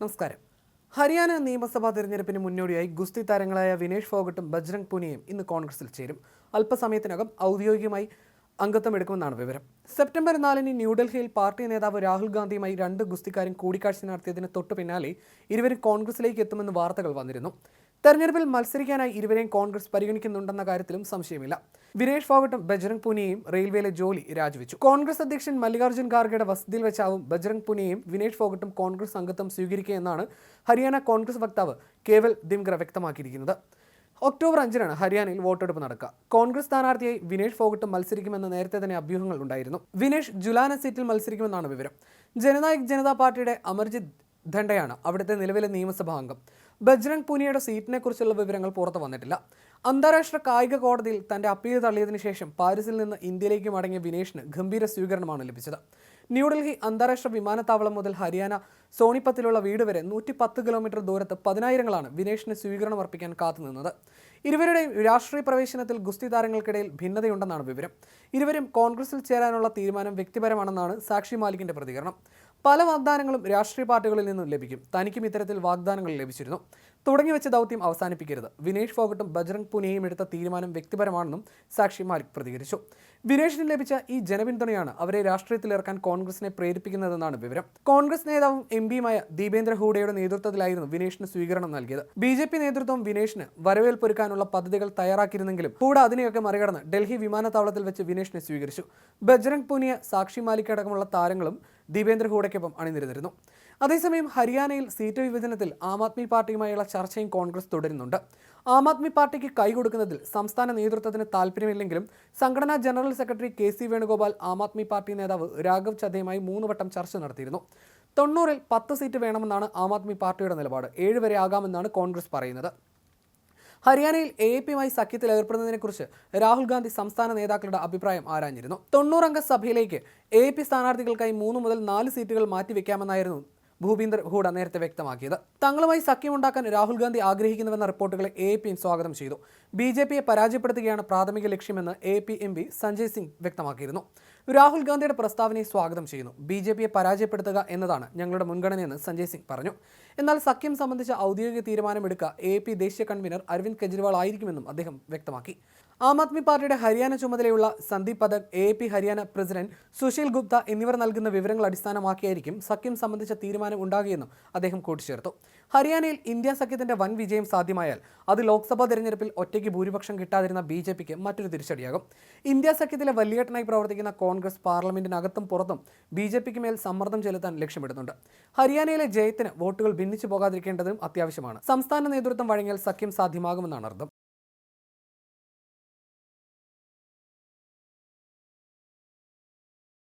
നമസ്കാരം. ഹരിയാന നിയമസഭാ തെരഞ്ഞെടുപ്പിന് മുന്നോടിയായി ഗുസ്തി താരങ്ങളായ വിനേഷ് ഫോഗട്ടും ബജ്രംഗ് പുനിയയും ഇന്ന് കോൺഗ്രസിൽ ചേരും. അല്പസമയത്തിനകം ഔദ്യോഗികമായി അംഗത്വമെടുക്കുമെന്നാണ് വിവരം. സെപ്റ്റംബർ 4 ന്യൂഡൽഹിയിൽ പാർട്ടി നേതാവ് രാഹുൽ ഗാന്ധിയുമായി രണ്ട് ഗുസ്തിക്കാരും കൂടിക്കാഴ്ച നടത്തിയതിന് തൊട്ടു പിന്നാലെ ഇരുവരും കോൺഗ്രസിലേക്ക് എത്തുമെന്ന് വാർത്തകൾ വന്നിരുന്നു. തെരഞ്ഞെടുപ്പിൽ മത്സരിക്കാനായി ഇരുവരെയും കോൺഗ്രസ് പരിഗണിക്കുന്നുണ്ടെന്ന കാര്യത്തിലും സംശയമില്ല. വിനേഷ് ഫോഗട്ടും ബജ്രംഗ് പുനിയയും റെയിൽവേയിലെ ജോലി രാജിവെച്ചു. കോൺഗ്രസ് അധ്യക്ഷൻ മല്ലികാർജ്ജുൻ ഖാർഗെയുടെ വസതിയിൽ വെച്ചാവും ബജ്രംഗ് പുനിയയും വിനേഷ് ഫോഗട്ടും കോൺഗ്രസ് അംഗത്വം സ്വീകരിക്കുകയെന്നാണ് ഹരിയാന കോൺഗ്രസ് വക്താവ് കേവൽ ദിംഗ്ര വ്യക്തമാക്കിയിരിക്കുന്നത്. ഒക്ടോബർ 5 ഹരിയാനയിൽ വോട്ടെടുപ്പ് നടക്കുക. കോൺഗ്രസ് സ്ഥാനാർത്ഥിയായി വിനേഷ് ഫോഗട്ടും മത്സരിക്കുമെന്ന് നേരത്തെ തന്നെ അഭ്യൂഹങ്ങൾ ഉണ്ടായിരുന്നു. വിനേഷ് ജുലാന സീറ്റിൽ മത്സരിക്കുമെന്നാണ് വിവരം. ജനനായക് ജനതാ പാർട്ടിയുടെ അമർജിത് ധണ്ടയാണ് അവിടുത്തെ നിലവിലെ നിയമസഭാ അംഗം. ബജ്രംഗ് പുനിയയുടെ സീറ്റിനെ കുറിച്ചുള്ള വിവരങ്ങൾ പുറത്തു വന്നിട്ടില്ല. അന്താരാഷ്ട്ര കായിക കോടതിയിൽ തന്റെ അപ്പീൽ തള്ളിയതിനു ശേഷം പാരീസിൽ നിന്ന് ഇന്ത്യയിലേക്ക് മടങ്ങിയ വിനേഷിന് ഗംഭീര സ്വീകരണമാണ് ലഭിച്ചത്. ന്യൂഡൽഹി അന്താരാഷ്ട്ര വിമാനത്താവളം മുതൽ ഹരിയാന സോണിപ്പത്തിലുള്ള വീട് വരെ 110 കിലോമീറ്റർ ദൂരത്ത് പതിനായിരങ്ങളാണ് വിനേഷിന് സ്വീകരണം അർപ്പിക്കാൻ കാത്തുനിന്നത്. ഇരുവരുടെയും രാഷ്ട്രീയ പ്രവേശനത്തിൽ ഗുസ്തി താരങ്ങൾക്കിടയിൽ ഭിന്നതയുണ്ടെന്നാണ് വിവരം. ഇരുവരും കോൺഗ്രസിൽ ചേരാനുള്ള തീരുമാനം വ്യക്തിപരമാണെന്നാണ് സാക്ഷി മാലിക്കിന്റെ പ്രതികരണം. പല വാഗ്ദാനങ്ങളും രാഷ്ട്രീയ പാർട്ടികളിൽ നിന്നും ലഭിക്കും. തനിക്കും ഇത്തരത്തിൽ വാഗ്ദാനങ്ങൾ ലഭിച്ചിരുന്നു. തുടങ്ങിവെച്ച ദൗത്യം അവസാനിപ്പിക്കരുത്. വിനേഷ് ഫോഗട്ടും ബജ്രംഗ് പുനിയയും എടുത്ത തീരുമാനം വ്യക്തിപരമാണെന്നും സാക്ഷി മാലിക് പ്രതികരിച്ചു. വിനേഷിന് ലഭിച്ച ഈ ജനപിന്തുണയാണ് അവരെ രാഷ്ട്രീയത്തിലിറക്കാൻ കോൺഗ്രസിനെ പ്രേരിപ്പിക്കുന്നതെന്നാണ് വിവരം. കോൺഗ്രസ് നേതാവും എംപിയുമായ ദീപേന്ദ്ര ഹൂഡയുടെ നേതൃത്വത്തിലായിരുന്നു വിനേഷിന് സ്വീകരണം നൽകിയത്. BJP നേതൃത്വം വിനേഷിന് വരവേൽപ്പൊരുക്കാനുള്ള പദ്ധതികൾ തയ്യാറാക്കിയിരുന്നെങ്കിലും ഹൂഡ അതിനെയൊക്കെ മറികടന്ന് ഡൽഹി വിമാനത്താവളത്തിൽ വെച്ച് വിനേഷിനെ സ്വീകരിച്ചു. ബജ്രംഗ് പുനിയ, സാക്ഷി മാലിക് അടക്കമുള്ള താരങ്ങളും ദീപേന്ദ്ര ഹൂഡയ്ക്കൊപ്പം അണിനിരന്നിരുന്നു. അതേസമയം ഹരിയാനയിൽ സീറ്റ് വിഭജനത്തിൽ ആം ആദ്മി പാർട്ടിയുമായുള്ള ചർച്ചയും കോൺഗ്രസ് തുടരുന്നുണ്ട്. ആം ആദ്മി പാർട്ടിക്ക് കൈകൊടുക്കുന്നതിൽ സംസ്ഥാന നേതൃത്വത്തിന് താല്പര്യമില്ലെങ്കിലും സംഘടനാ general secretary KC Venugopal Aam Aadmi party നേതാവ് രാഘവ് ചദ്ദയുമായി 3 വട്ടം ചർച്ച നടത്തിയിരുന്നു. 90-ൽ 10 സീറ്റ് വേണമെന്നാണ് ആം ആദ്മി പാർട്ടിയുടെ നിലപാട്. 7 വരെ ആകാമെന്നാണ് കോൺഗ്രസ് പറയുന്നത്. ഹരിയാനയിൽ AAPയുമായി സഖ്യത്തിൽ ഏർപ്പെടുന്നതിനെക്കുറിച്ച് രാഹുൽ ഗാന്ധി സംസ്ഥാന നേതാക്കളുടെ അഭിപ്രായം ആരാഞ്ഞിരുന്നു. 90 അംഗ സഭയിലേക്ക് AAP സ്ഥാനാർത്ഥികൾക്കായി 3 മുതൽ 4 സീറ്റുകൾ മാറ്റിവെക്കാമെന്നായിരുന്നു ഭൂപീന്ദർ ഹൂഡ നേരത്തെ വ്യക്തമാക്കിയത്. തങ്ങളുമായി സഖ്യമുണ്ടാക്കാൻ രാഹുൽ ഗാന്ധി ആഗ്രഹിക്കുന്നുവെന്ന റിപ്പോർട്ടുകളെ AAP സ്വാഗതം ചെയ്തു. BJPയെ പരാജയപ്പെടുത്തുകയാണ് പ്രാഥമിക ലക്ഷ്യമെന്ന് AAP MP സഞ്ജയ് സിംഗ് വ്യക്തമാക്കിയിരുന്നു. രാഹുൽ ഗാന്ധിയുടെ പ്രസ്താവനയെ സ്വാഗതം ചെയ്യുന്നു. BJPയെ പരാജയപ്പെടുത്തുക എന്നതാണ് ഞങ്ങളുടെ മുൻഗണനയെന്ന് സഞ്ജയ് സിംഗ് പറഞ്ഞു. എന്നാൽ സഖ്യം സംബന്ധിച്ച ഔദ്യോഗിക തീരുമാനമെടുക്കുക AAP ദേശീയ കൺവീനർ അരവിന്ദ് കെജ്രിവാൾ ആയിരിക്കുമെന്നും അദ്ദേഹം വ്യക്തമാക്കി. ആം ആദ്മി പാർട്ടിയുടെ ഹരിയാന ചുമതലയുള്ള സന്ദീപ് പഥക്, AAP ഹരിയാന പ്രസിഡന്റ് സുശീൽ ഗുപ്ത എന്നിവർ നൽകുന്ന വിവരങ്ങൾ അടിസ്ഥാനമാക്കിയായിരിക്കും സഖ്യം സംബന്ധിച്ച തീരുമാനം ഉണ്ടാകുകയെന്നും അദ്ദേഹം കൂട്ടിച്ചേർത്തു. ഹരിയാനയിൽ ഇന്ത്യ സഖ്യത്തിന്റെ വൻ വിജയം സാധ്യമായാൽ അത് ലോക്സഭാ തെരഞ്ഞെടുപ്പിൽ ഒറ്റയ്ക്ക് ഭൂരിപക്ഷം കിട്ടാതിരുന്ന BJPക്ക് മറ്റൊരു തിരിച്ചടിയാകും. ഇന്ത്യ സഖ്യത്തിലെ വലിയേട്ടനായി പ്രവർത്തിക്കുന്ന കോൺഗ്രസ് പാർലമെന്റിനകത്തും പുറത്തും BJPക്ക് മേൽ സമ്മർദ്ദം ചെലുത്താൻ ലക്ഷ്യമിടുന്നുണ്ട്. ഹരിയാനയിലെ ജയത്തിന് വോട്ടുകൾ ഭിന്നിച്ചു പോകാതിരിക്കേണ്ടതും അത്യാവശ്യമാണ്. സംസ്ഥാന നേതൃത്വം വഴങ്ങിയാൽ സഖ്യം സാധ്യമാകുമെന്നാണ് അർത്ഥം.